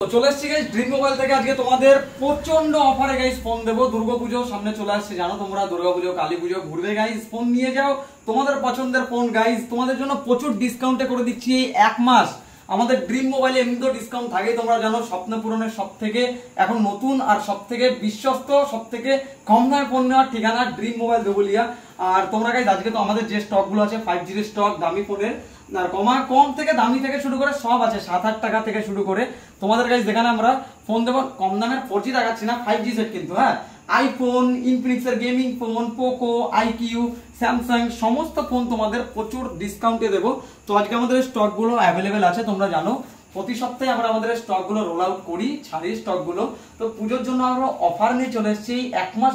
তো চলে এসেছি গাইস ড্রিম মোবাইল থেকে। আজকে তোমাদের প্রচন্ড অফারে গাইস ফোন দেবো। দুর্গাপুজো সামনে চলে আসছে, জানো তোমরা দুর্গাপুজো কালী পুজো ঘুরবে গাইস, ফোন নিয়ে যাও তোমাদের পছন্দের ফোন গাইস। তোমাদের জন্য প্রচুর ডিসকাউন্টে করে দিচ্ছি এই এক মাস। আমাদের ড্রিম মোবাইলে এমনি তো ডিসকাউন্ট থাকে, তোমরা জানো স্বপ্ন পূরণের সব থেকে এখন নতুন আর সব থেকে বিশ্বস্ত সব থেকে কম দামে ফোন নেওয়ার ঠিকানা ড্রিম মোবাইল দেবলিয়া। আর তোমরা গাইস আজকে তো আমাদের যে স্টক গুলো আছে 5G এর স্টক, দামি ফোনের আর কম থেকে দামি থেকে শুরু করে সব আছে, 7-8 টাকা থেকে শুরু করে তোমাদের কাছে যেখানে আমরা ফোন দেবো কম দামের 4G দেখাচ্ছি না, 5G সেট কিন্তু। হ্যাঁ, আইফোন, ইনফিনিক্স এর gaming phone, Poco, iQOO, Samsung সমস্ত ফোন তোমাদের প্রচুর ডিসকাউন্টে দেবো। তো আজকে আমাদের স্টক গুলো অ্যাভেলেবেল আছে, তোমরা জানো প্রতি সপ্তাহে আমরা আমাদের স্টক গুলো রোল আউট করি, ছাড়ি স্টক গুলো। তো পুজোর জন্য আমরা অফার নিয়ে চলে এসেছি। এক মাস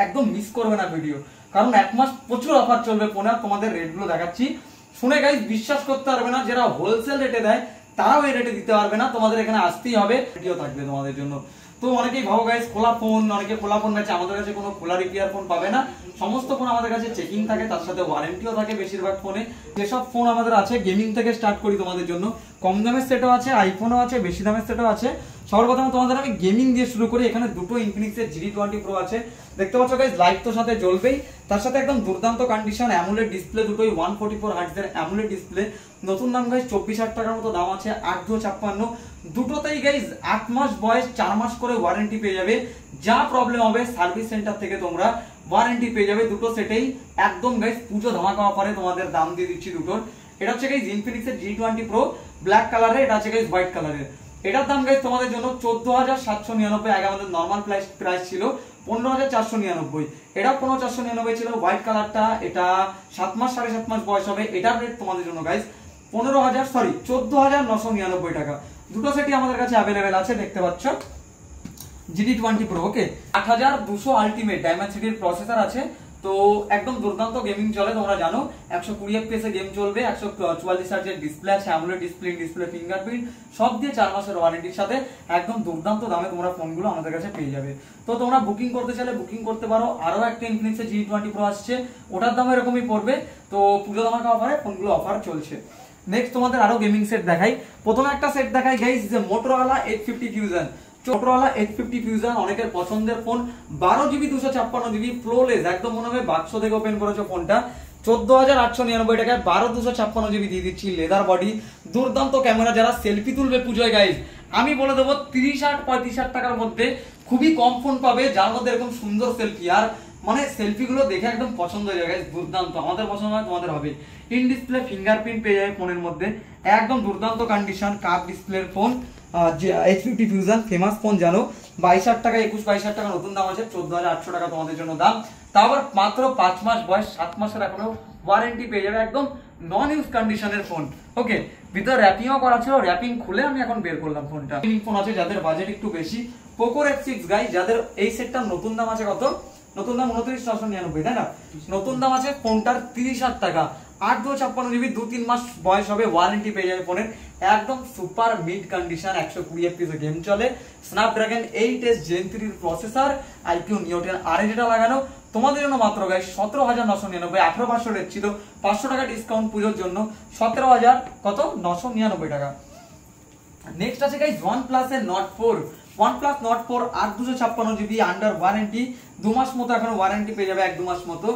একদম মিস করবে না ভিডিও, কারণ এক মাস প্রচুর অফার চলবে ফোনে। তোমাদের রেট গুলো দেখাচ্ছি, শুনে গাইস বিশ্বাস করতে পারবে না, যারা হোলসেল রেটে দেয় তারাও এই রেটে দিতে পারবে না। তোমাদের এখানে আসতেই হবে, ভিডিও থাকবে তোমাদের জন্য। তো অনেকেই ভাবো গাইস খোলা ফোন, অনেকে খোলা ফোন আছে, আমাদের কাছে কোনো খোলা রিপেয়ার ফোন পাবে না। সমস্ত ফোন আমাদের কাছে চেকিং থাকে, তার সাথে ওয়ারেন্টিও থাকে বেশিরভাগ ফোনে। যেসব ফোন আমাদের আছে গেমিং থেকে স্টার্ট করি তোমাদের জন্য, কম দামের সেটও আছে, আইফোনও আছে, বেশি দামের সেটও আছে। সর্বপ্রথমে তোমাদের আমি গেমিং দিয়ে শুরু করি। এখানে দুটো ইনফিনিক্স এর GT20 Pro আছে, দেখতে পাচ্ছ গাইস লাইট তো সাথে জ্বলবেই, তার সাথে একদম দুর্দান্ত কন্ডিশন, অ্যামোলেড ডিসপ্লে দুটোই 144 হার্টজ এর অ্যামোলেড ডিসপ্লে। নতুন দাম গাইস 24,000 টাকার মতো দাম আছে, 8,256। দুটোতেই গাইস 8 মাস বয়স, 4 মাস করে ওয়ারেন্টি পেয়ে যাবে। যা প্রবলেম হবে সার্ভিস সেন্টার থেকে তোমরা ওয়ারেন্টি পেয়ে যাবে। দুটো সেটেই একদম গাইস পুজো ধামাকা অফারে তোমাদের দাম দিয়ে দিচ্ছি দুটোর। এটা হচ্ছে গাইস ইনফিনিক্স এর GT20 Pro ব্ল্যাক কালারে, এটা হচ্ছে গাইস হোয়াইট কালারের। এটার দাম গাইস তোমাদের জন্য 14,799। আগে আমাদের নরমাল প্রাইস ছিল 15,499, এটা 15,499 ছিল। হোয়াইট কালারটা এটা 7 মাস 7.5 মাস বয়স হবে, এটার রেট তোমাদের জন্য গাইস 14,999 টাকা। দুটো সেটই আমাদের কাছে অ্যাভেলেবেল আছে, দেখতে পাচ্ছ GT20 Pro। ওকে, 8200 আলটিমেট ডায়মেনসিটির প্রসেসর আছে। তো একদম দুর্দান্ত গেমিং চলে, তোমরা জানো 120 FPS এ গেম চলবে, 144 Hz এর ডিসপ্লে আছে, অ্যামোলেড ডিসপ্লে ফিঙ্গারপ্রিন্ট সব দিয়ে 4 মাসের ওয়ারেন্টির সাথে একদম দুর্দান্ত দামে তোমরা ফোনগুলো আমাদের কাছে পেয়ে যাবে। তো তোমরা বুকিং করতে চাইলে বুকিং করতে পারো। আরো একটা ইনফিনিক্স এর GT20 Pro আসছে, ওটার দাম এরকমই পড়বে। তো পুজো ধামাকা অফারে ফোনগুলো অফার চলছে। নেক্সট তোমাদের আরো গেমিং সেট দেখাই। প্রথমে একটা সেট দেখাই গাইস, যে Motorola H50 Fusion। Motorola H50 Fusion অনেকের পছন্দের ফোন, 12GB 256GB ফ্লোলেস, একদম মনে হবে বাক্স থেকে ওপেন করেছো ফোনটা। 14,899 টাকায় 12/256GB দিয়ে দিচ্ছি, লেদার বডি, দুর্দান্ত ক্যামেরা। যারা সেলফি তুলবে পুজোয় গাইস, আমি বলে দেবো 30,000-35,000 টাকার মধ্যে খুবই কম ফোন পাবে যার মধ্যে এরকম সুন্দর সেলফি, আর মানে সেলফি গুলো দেখে একদম পছন্দ হয়ে যায়, দুর্দান্ত। আমাদের পছন্দ হয়, তোমাদের হবে। ইন ডিসপ্লে ফিঙ্গারপ্রিন্ট পেয়ে যাবে ফোনের মধ্যে, একদম দুর্দান্ত কন্ডিশন, কাপ ডিসপ্লের phone. H50 Fusion famous phone জানো, 22,000 টাকা, 22,000 টাকা নতুন দাম আছে, 14,800 টাকা তোমাদের জন্য দাম। তারপর মাত্র 5 মাস বয়স, 7 মাসের এখনো ওয়ারেন্টি পেয়ে যাবে, একদম নন ইউজ কন্ডিশনের ফোন। ওকে, ভিতরে র্যাপিংও করা ছিল, র্যাপিং খুলে আমি এখন বের করলাম ফোনটা। ফোন আছে যাদের বাজেট একটু বেশি, পোকো F6 গাইস, যাদের এই সেটটা নতুন দাম আছে কত, নতুন দাম 29,999, তাই না? নতুন দাম আছে ফোনটার 30,000 টাকা, 8/256GB, 2-3 মাস বয়স হবে, ওয়ারেন্টি পেয়ে যাবে ফোনের। একদম সুপার মিড কন্ডিশন, 120 FPS এ গেম চলে, স্ন্যাপড্রাগন 8S Gen 3 এর প্রসেসর, IQ Neo 10 RA যেটা লাগানো। তোমাদের জন্য মাত্র গাইস 17,999, 18,500 রেট ছিল, 500 টাকা ডিসকাউন্ট পুজোর জন্য, 17,999 টাকা। নেক্সট আছে গাইস OnePlus এর Nord 4। OnePlus Nord 4 8/256GB under warranty, 2 মাস মতো এখনো ওয়ারেন্টি পেয়ে যাবে, 1-2 মাস মতো।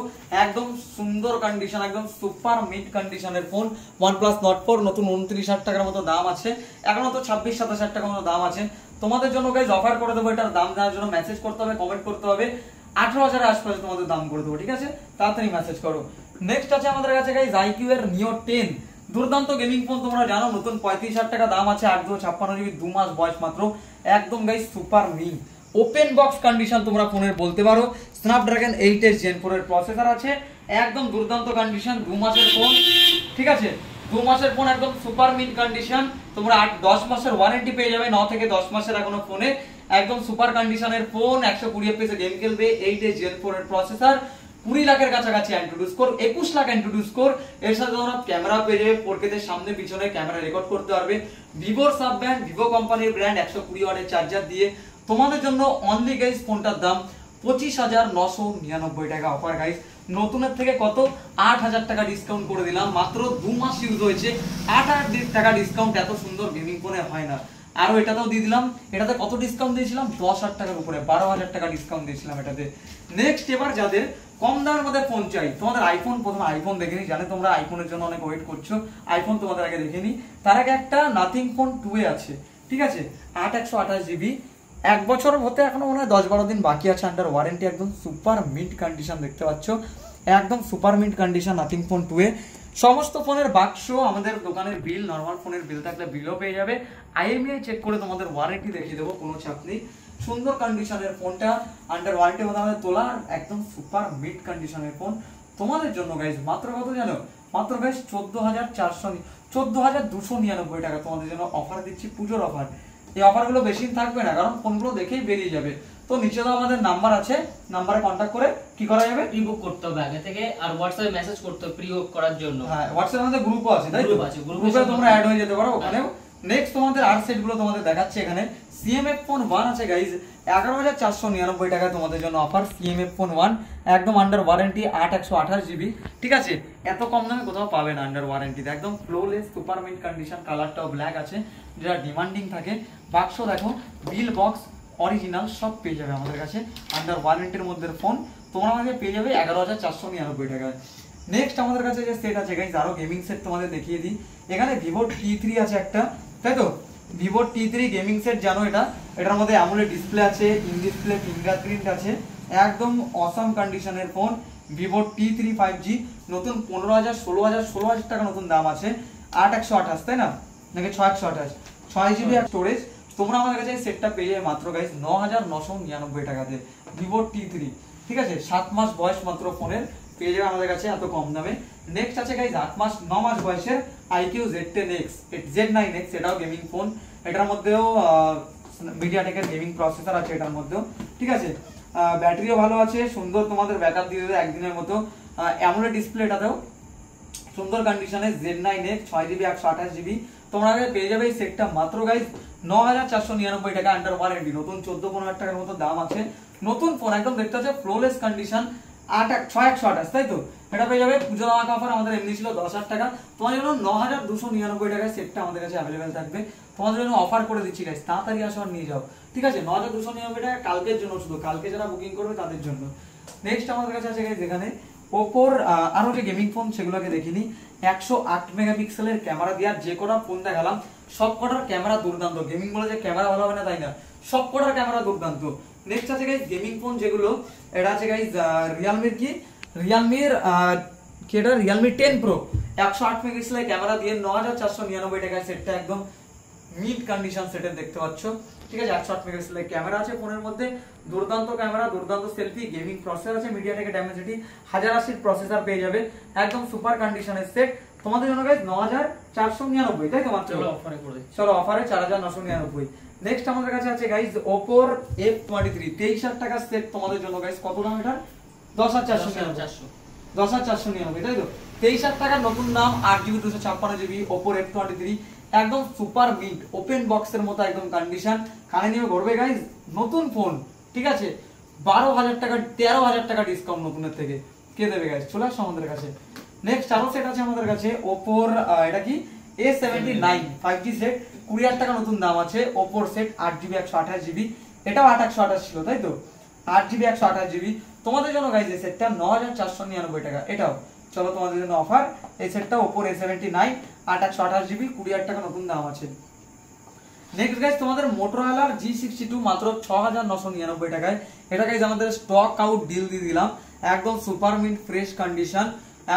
একদম সুন্দর কন্ডিশন, একদম সুপার মিড কন্ডিশনের ফোন OnePlus Nord 4। নতুন 29,000 টাকার মতো দাম আছে, এখনো তো 26-27,000 টাকার মতো দাম আছে। তোমাদের জন্য গাইস অফার করে দেবো, এটার দাম জানার জন্য মেসেজ করতে হবে, কমেন্ট করতে হবে, 18,000 এর আশপাশে তোমাদের দাম করে দেবো, ঠিক আছে? তাড়াতাড়ি মেসেজ করো। নেক্সট আছে আমাদের কাছে গাইস IQ এর Neo 10, দুর্দান্ত গেমিং ফোন, তোমরা জানো নতুন 35,000 টাকা দাম আছে, 8/256GB, 2 মাস বয়স মাত্র, একদম guys super mid open box condition তোমরা ফোনের বলতে পারো। স্ন্যাপড্রাগন 8S Gen 4 এর প্রসেসর আছে, একদম দুর্দান্ত কন্ডিশন, 2 মাসের ফোন, ঠিক আছে? 2 মাসের ফোন, একদম সুপার মিড কন্ডিশন। তোমরা 8-10 মাসের ওয়ারেন্টি পেয়ে যাবে, 9 থেকে 10 মাসের এখনো ফোনে, একদম সুপার কন্ডিশনের ফোন, 120 FPS এ গেম খেলবে, 8S Gen 4 এর প্রসেসর, 20 লাখের কাছাকাছি অ্যান্ট্রয়েড স্কোর, 21 লাখ অ্যান্ট্রয়েড স্কোর। এর সাথে তোমরা ক্যামেরা পেয়ে যাবে, 4K তে সামনে পিছনে ক্যামেরা রেকর্ড করতে পারবে। ভিভোর সাব ব্র্যান্ড, ভিভো কোম্পানির ব্র্যান্ড, 120 ওয়াটের চার্জার দিয়ে তোমাদের জন্য অনলি গাইস ফোনটার দাম 25,999 টাকা অফার গাইস। নতুনের থেকে কত 8,000 টাকা ডিসকাউন্ট করে দিলাম, মাত্র 2 মাস ইউজ হয়েছে, 8,000 টাকা ডিসকাউন্ট এত সুন্দর গেমিং ফোনে হয় না। আরো এটাতেও দিয়ে দিলাম। এটাতে কত ডিসকাউন্ট দিয়েছিলাম? 10,000 টাকার উপরে 12,000 টাকা ডিসকাউন্ট দিয়েছিলাম এটাতে। নেক্সট এবার যাদের কম দামের মধ্যে ফোন চাই, তোমাদের আইফোন, প্রথমে আইফোন দেখে নি, জানে তোমরা আইফোনের জন্য অনেক ওয়েট করছো, আইফোন তোমাদের আগে দেখে নি। তার আগে একটা নাথিং ফোন 2A আছে, ঠিক আছে, 8/128 জিবি, 1 বছর হতে এখনো মনে হয় 10-12 দিন বাকি আছে, আন্ডার ওয়ারেন্টি, একদম সুপার মিন্ট কন্ডিশন দেখতে পাচ্ছ, একদম super mint condition nothing phone 2A। সমস্ত ফোনের বাক্স, আমাদের দোকানের বিল, নর্মাল ফোনের বিল থাকলে বিলও পেয়ে যাবে, IMEI চেক করে তোমাদের ওয়ারেন্টি দেখিয়ে দেবো, কোনো চাপ নেই। সুন্দর কন্ডিশনের ফোনটা, আন্ডার ওয়ারেন্টির মধ্যে আমাদের তোলা, একদম সুপার মিড কন্ডিশনের ফোন তোমাদের জন্য গাইজ। মাত্র কত জানো? মাত্র গাইজ 14,299 টাকা তোমাদের জন্য অফার দিচ্ছি, পুজোর অফার। এই অফারগুলো বেশি দিন থাকবে না, কারণ ফোনগুলো দেখেই বেরিয়ে যাবে। তো নিচে তো আমাদের নাম্বার আছে, নাম্বারে কন্ট্যাক্ট করে কি করা যাবে? প্রি বুক করতে হবে আগে থেকে, আর হোয়াটসঅ্যাপে মেসেজ করতে হবে প্রি বুক করার জন্য। হ্যাঁ, হোয়াটসঅ্যাপে আমাদের গ্রুপও আছে, তাই তো? গ্রুপ আছে, গ্রুপে তোমরা অ্যাড হয়ে যেতে পারো ওখানেও। নেক্সট তোমাদের আর সেট গুলো তোমাদের দেখাচ্ছে এখানে। CMF ফোন 1 আছে গাইজ, 11,499 টাকায় তোমাদের জন্য অফার। CMF ফোন 1 একদম আন্ডার ওয়ারেন্টি, 8/128 জিবি, ঠিক আছে। এত কম দামে কোথাও পাবে না আন্ডার ওয়ারেন্টিতে, একদম ফ্লোলেস সুপার মিন্ট কন্ডিশন, কালারটাও ব্ল্যাক আছে, যেটা ডিমান্ডিং থাকে। বাক্স দেখো, বিল বক্স অরিজিনাল সব পেয়ে যাবে আমাদের কাছে, আন্ডার ওয়ারেন্টির মধ্যে ফোন তোমরা আমাকে পেয়ে যাবে 11,499 টাকায়। নেক্সট আমাদের কাছে যে সেট আছে গাইজ, আরো গেমিং সেট তোমাদের দেখিয়ে দিই। এখানে ভিভো T3 আছে একটা, তাই তো? ভিভো T3 গেমিং সেট, জানো এটা, এটার মধ্যে অ্যামোলেড ডিসপ্লে আছে, ইন ডিসপ্লে ফিঙ্গারপ্রিন্ট আছে, একদম অসাম কন্ডিশনের ফোন। ভিভো T3 5G, নতুন 15,000, 16,000 টাকা নতুন দাম আছে। 8/128, তাই না? নাকি 6/128, 6 GB স্টোরেজ। তোমরা আমাদের কাছে সেটটা পেয়ে যাবে মাত্র গাইজ 9,999 টাকাতে, ভিভো T3, ঠিক আছে। 7 মাস বয়স মাত্র ফোনের, পেয়ে যাবে আমাদের কাছে এত কম দামে। নেক্সট আছে গাইজ 9 মাস বয়সের IQ Z10X, Z9X, এটাও গেমিং ফোন। এটার মধ্যেও মিডিয়াটেকের গেমিং প্রসেসর আছে এটার মধ্যেও, ঠিক আছে। ব্যাটারিও ভালো আছে, সুন্দর তোমাদের ব্যাকআপ দিয়ে দেবে একদিনের মতো। অ্যামোলেড ডিসপ্লে এটাতেও সুন্দর কন্ডিশনে, Z9X 6GB 128GB। তোমরা আগে পেয়ে যাবে এই সেটটা মাত্র গাইজ 9,499 টাকা, আন্ডার ওয়ারেন্টি, নতুন 14-15 টাকার মতো দাম আছে। নতুন ফোন একদম দেখতে হচ্ছে ফ্লোলেস কন্ডিশন, 6/128, তাই তো? এটা পেয়ে যাবে পুজো ধামাকা অফার, আমাদের এমনি ছিল 10,000 টাকা, তোমাদের জন্য 9,299 টাকায় সেটটা আমাদের কাছে অ্যাভেলেবেল থাকবে। তোমাদের জন্য অফার করে দিচ্ছি গাইজ, তাড়াতাড়ি আসো আর নিয়ে যাও, ঠিক আছে। 9,299 টাকা কালকের জন্য, শুধু কালকে যারা বুকিং করবে তাদের জন্য। নেক্সট আমাদের কাছে আছে গাইজ এখানে ওপোর আরো যে গেমিং ফোন, সেগুলোকে দেখিনি। 108 মেগাপিক্সেলের ক্যামেরা দিয়ে, যে কটা ফোন দেখালাম সব কটার ক্যামেরা দুর্দান্ত। গেমিং বলে যে ক্যামেরা ভালো হবে না তাই না, সব কটার ক্যামেরা দুর্দান্ত। নেক্সট আছে গাইজ গেমিং ফোন যেগুলো, এটা আছে গাইজ রিয়েলমির রিয়েলমি 10 প্রো, 108 মেগাপিক্সেলের ক্যামেরা দিয়ে 9,499 টাকায় সেটটা, একদম মিড কন্ডিশন সেটের দেখতে পাচ্ছ, ঠিক আছে। 108 মেগাপিক্সেলের ক্যামেরা আছে ফোনের মধ্যে, দুর্দান্ত ক্যামেরা, দুর্দান্ত সেলফি, গেমিং প্রসেসর আছে, মিডিয়াটেকের ডাইমেনসিটি 1080 প্রসেসর পেয়ে যাবে, একদম সুপার কন্ডিশনের সেট তোমাদের জন্য গাইজ 9,499, তাই তো? মাত্র অফারে করে দিচ্ছি, চলো অফারে 4,999। নেক্সট আমাদের কাছে আছে গাইজ Oppo F23, 23,000 টাকার সেট তোমাদের জন্য গাইজ। কত দাম এটা? 10,499, তাই তো? 23,000 টাকার নতুন দাম, 8GB 256GB Oppo F23, একদম সুপার মিন্ট ওপেন বক্সের মতো একদম কন্ডিশন, কানে নিয়ে ঘুরবে গাইজ, নতুন ফোন, ঠিক আছে। 12,000 টাকা, 13,000 টাকা ডিসকাউন্ট নতুনের থেকে কে দেবে গাইজ? চলে আসো আমাদের কাছে। নেক্সট আরো সেট আছে আমাদের কাছে Oppo এটা কি A79 5G সেট, 20,000 টাকা নতুন দাম আছে। Oppo সেট 8GB 128GB, এটাও 8/128 ছিল, তাই তো? 8GB 128GB তোমাদের জন্য গাইজ এই সেটটা 9,499 টাকা, এটাও চলো তোমাদের জন্য অফার। এই সেটটা Oppo A79 8/128GB, 20,000 টাকা নতুন দাম আছে। নেক্সট গাইজ তোমাদের Motorola G62 মাত্র 6,999 টাকায়, এটা গাইজ আমাদের স্টক আউট ডিল দিয়ে দিলাম, একদম সুপার মিন্ট ফ্রেশ কন্ডিশন,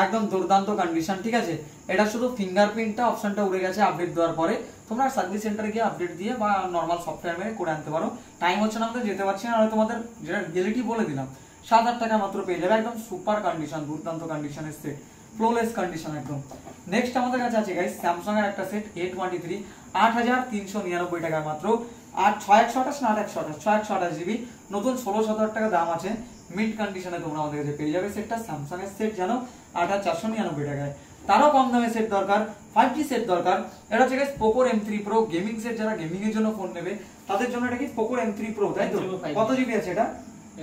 একদম দুর্দান্ত কন্ডিশন, ঠিক আছে। এটা শুধু ফিঙ্গারপ্রিন্টটা অপশনটা উড়ে গেছে আপডেট দেওয়ার পরে, তোমরা সার্ভিস সেন্টারে গিয়ে আপডেট দিয়ে বা নর্মাল সফটওয়্যার মেরে করে আনতে পারো। টাইম হচ্ছে না, আমাদের যেতে পারছি না, আর তোমাদের যেটা রিয়েলিটি বলে দিলাম, 7,000 টাকা মাত্র পেয়ে যাবে, একদম সুপার কন্ডিশন, দুর্দান্ত কন্ডিশনের সেট, ফ্লোলেস কন্ডিশন একদম। নেক্সট আমাদের কাছে আছে গাইস স্যামসাং এর একটা সেট A23, 8,399 টাকা মাত্র, আর 6/128 না 8/128, 6/128GB, নতুন 16-17 টাকা দাম আছে, মিড কন্ডিশনে তোমরা আমাদের কাছে পেয়ে যাবে সেটটা। স্যামসাং এর সেট জানো 8,499 টাকায়। তারও কম দামে সেট দরকার, 5G সেট দরকার, এটা হচ্ছে guys Poco M3 Pro gaming set, যারা গেমিং এর জন্য ফোন নেবে তাদের জন্য এটা কি Poco M3 Pro, তাই তো? কত জিবি আছে এটা?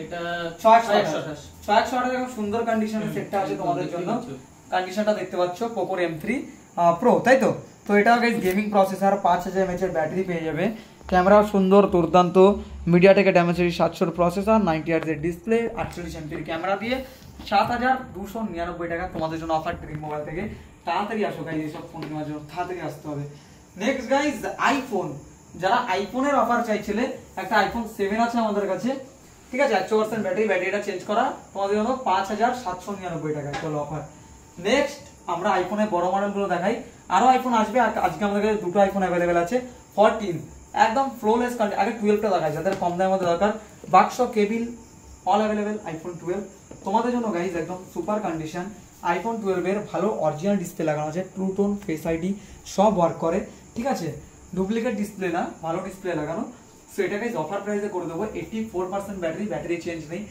এটা 6/128 দেখো, সুন্দর কন্ডিশনের সেটটা আছে তোমাদের জন্য, কন্ডিশনটা দেখতে পাচ্ছ Poco M3 Pro, তাই তো? তো এটাও গাইস গেমিং প্রসেসর, 5000 mAh এর ব্যাটারি পেয়ে যাবে, ক্যামেরাও সুন্দর দুর্দান্ত, মিডিয়াটেকের Dimensity 700 প্রসেসর, 90 Hz এর ডিসপ্লে, 48 MP ক্যামেরা দিয়ে 7299 টাকা তোমাদের জন্য অফার ড্রিম মোবাইল থেকে। তাড়াতাড়ি আসো গাইস, এইসব ফোন নেওয়ার জন্য তাড়াতাড়ি আসতে হবে। নেক্সট গাইস আইফোন, যারা আইফোনের অফার চাইছিলে, একটা আইফোন 7 আছে আমাদের কাছে, ঠিক আছে, 100% ব্যাটারিটা চেঞ্জ করা, তোমাদের জন্য 5799 টাকা চলো অফার। নেক্সট আমরা আইফোনের বড় মডেলগুলো দেখাই, আরো আইফোন আসবে, আর আজকে আমাদের কাছে দুটো আইফোন অ্যাভেলেবেল আছে। 14 একদম ফ্লোলেস কন্ডিশন, আগে 12টা দেখাই যাদের কম দামের মধ্যে দরকার, বাক্স কেবিল অল অ্যাভেলেবেল। আইফোন 12 তোমাদের জন্য গাইজ একদম সুপার কন্ডিশন। আইফোন 12 এর ভালো অরিজিনাল ডিসপ্লে লাগানো আছে, ট্রু টোন, ফেস আইডি সব ওয়ার্ক করে, ঠিক আছে, ডুপ্লিকেট ডিসপ্লে না, ভালো ডিসপ্লে লাগানো। সো এটা গাইজ অফার প্রাইসে করে দেবো। 84% ব্যাটারি চেঞ্জ নেই।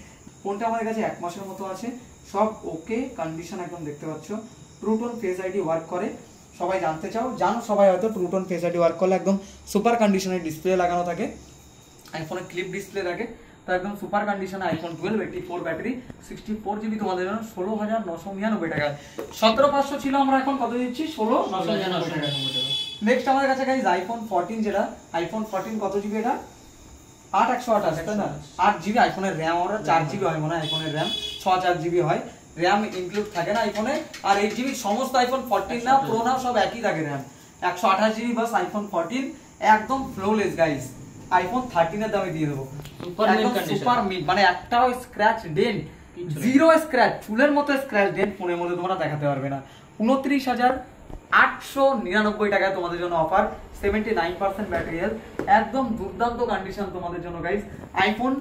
ফোনটা আমাদের কাছে 1 মাসের মতো আছে, সব ওকে কন্ডিশন একদম দেখতে পাচ্ছ, true tone face ID work করে। সবাই জানতে চাও, জানো সবাই হয়তো true tone face ID work করলে একদম সুপার কন্ডিশনের ডিসপ্লে লাগানো থাকে, আইফোনে ক্লিপ ডিসপ্লে থাকে, তো একদম সুপার কন্ডিশনে আইফোন 12 84 ব্যাটারি 64 জিবি তোমাদের জন্য 16999 টাকা। 17500 ছিল, আমরা এখন কত দিচ্ছি? 16999 টাকা। নেক্সট আমাদের কাছে গাইস আইফোন 14, যেটা আইফোন 14 কত জিবি? এটা 8128, তাই না? 8 জিবি আইফোনের র্যাম, ওরা 4 জিবি হয় মনে হয় আইফোনের র্যাম, 4 জিবি হয় র্যাম, ইনক্লুড থাকে না আইফোনে। আর 8 জিবি সমস্ত আইফোন 14 না, প্রো না, সব একই থাকে র্যাম, 128 জিবি বাস আইফোন 14, একদম ফ্লোলেস গাইস। আইফোন 13 এর দামে দিয়ে দেবো, সুপার মিড, মানে একটাও স্ক্র্যাচ ডেন্ট, জিরো স্ক্র্যাচ, চুলের মতো স্ক্র্যাচ ডেন্ট ফোনের মধ্যে তোমরা দেখাতে পারবে না। 29,899 টাকায় তোমাদের জন্য অফার, 79% ব্যাটারি হেলথ, একদম দুর্দান্ত কন্ডিশন তোমাদের জন্য গাইস। আইফোন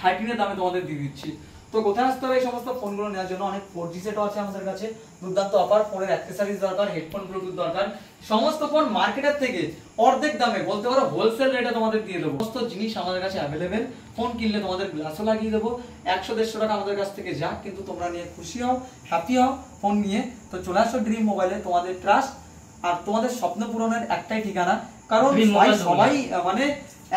13 এর দামে তোমাদের দিয়ে দিচ্ছি। তো কোথায় আসতে হবে এই সমস্ত ফোনগুলো নেওয়ার জন্য? অনেক 4G সেটও আছে আমাদের কাছে, দুর্দান্ত অফার, ফোনের অ্যাক্সেসরিজ দরকার, হেডফোন ব্লুটুথ দরকার, সমস্ত ফোন মার্কেটের থেকে অর্ধেক দামে, বলতে পারো হোলসেল রেটে তোমাদের দিয়ে দেবো। সমস্ত জিনিস আমাদের কাছে অ্যাভেলেবেল। ফোন কিনলে তোমাদের গ্লাসও লাগিয়ে দেবো, 100-150 টাকা আমাদের কাছ থেকে যা, কিন্তু তোমরা নিয়ে খুশি হও, হ্যাপি হও ফোন নিয়ে। তো চলে আসো ড্রিম মোবাইলে, তোমাদের ট্রাস্ট আর তোমাদের স্বপ্ন পূরণের একটাই ঠিকানা। কারণ সবাই মানে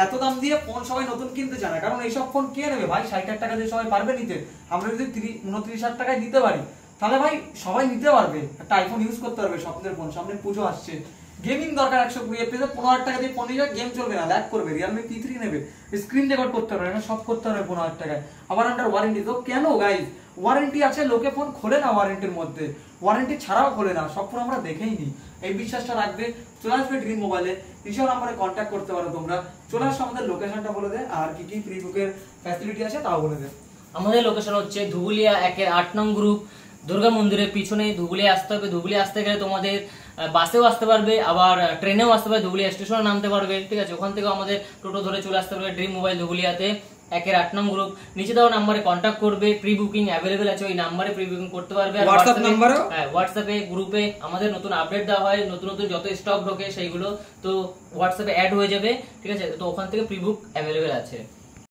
এত দাম দিয়ে ফোন সবাই নতুন কিনতে চায় না, কারণ এইসব ফোন কে নেবে ভাই? 60,000 টাকা দিয়ে সবাই পারবে নিতে? আমরা যদি 29,000 টাকায় দিতে পারি, তাহলে ভাই সবাই নিতে পারবে, একটা আইফোন ইউজ করতে পারবে, স্বপ্নের ফোন। সামনে পুজো আসছে, গেমিং দরকার 120 FPS, 15,000 টাকা দিয়ে ফোন নিয়ে যাবে, গেম চলবে না, ল্যাগ করবে, রিয়েলমি P3 নেবে, স্ক্রিন রেকর্ড করতে পারবে না, সব করতে পারবে 15,000 টাকায়, আবার আন্ডার ওয়ারেন্টি। তো কেন গাইজ? ওয়ারেন্টি আছে, লোকে ফোন খোলে না ওয়ারেন্টির মধ্যে, ওয়ারেন্টি ছাড়াও খোলে না, সব ফোন আমরা দেখেই নি। এই বিশ্বাসটা রাখবে, চলে আসবে ড্রিম মোবাইলে, নিচের নাম্বারে কন্ট্যাক্ট করতে পারো তোমরা। চলে আসো, আমাদের লোকেশনটা বলে দে, আর কি কি প্রি বুকের ফ্যাসিলিটি আছে তাও বলে দে। আমাদের লোকেশন হচ্ছে ধুবুলিয়া 1-8 নং গ্রুপ, দুর্গা মন্দিরের পিছনে। ধুবুলিয়া আসতে হবে, ধুবুলিয়া আসতে গেলে তোমাদের বাসেও আসতে পারবে, আবার ট্রেনেও আসতে পারবে, ধুবুলিয়া স্টেশনে নামতে পারবে, ঠিক আছে, ওখান থেকে আমাদের টোটো ধরে চলে আসতে পারবে ড্রিম মোবাইল ধুবুলিয়াতে 1-8 নং গ্রুপ। নিচে দেওয়া নাম্বারে কন্ট্যাক্ট করবে, প্রি বুকিং অ্যাভেলেবেল আছে, ওই নাম্বারে প্রি বুকিং করতে পারবে। আর হোয়াটসঅ্যাপে গ্রুপে আমাদের নতুন আপডেট দেওয়া হয়, নতুন নতুন যত স্টক ঢোকে সেইগুলো তো হোয়াটসঅ্যাপে অ্যাড হয়ে যাবে, ঠিক আছে, তো ওখান থেকে প্রি বুক অ্যাভেলেবেল আছে।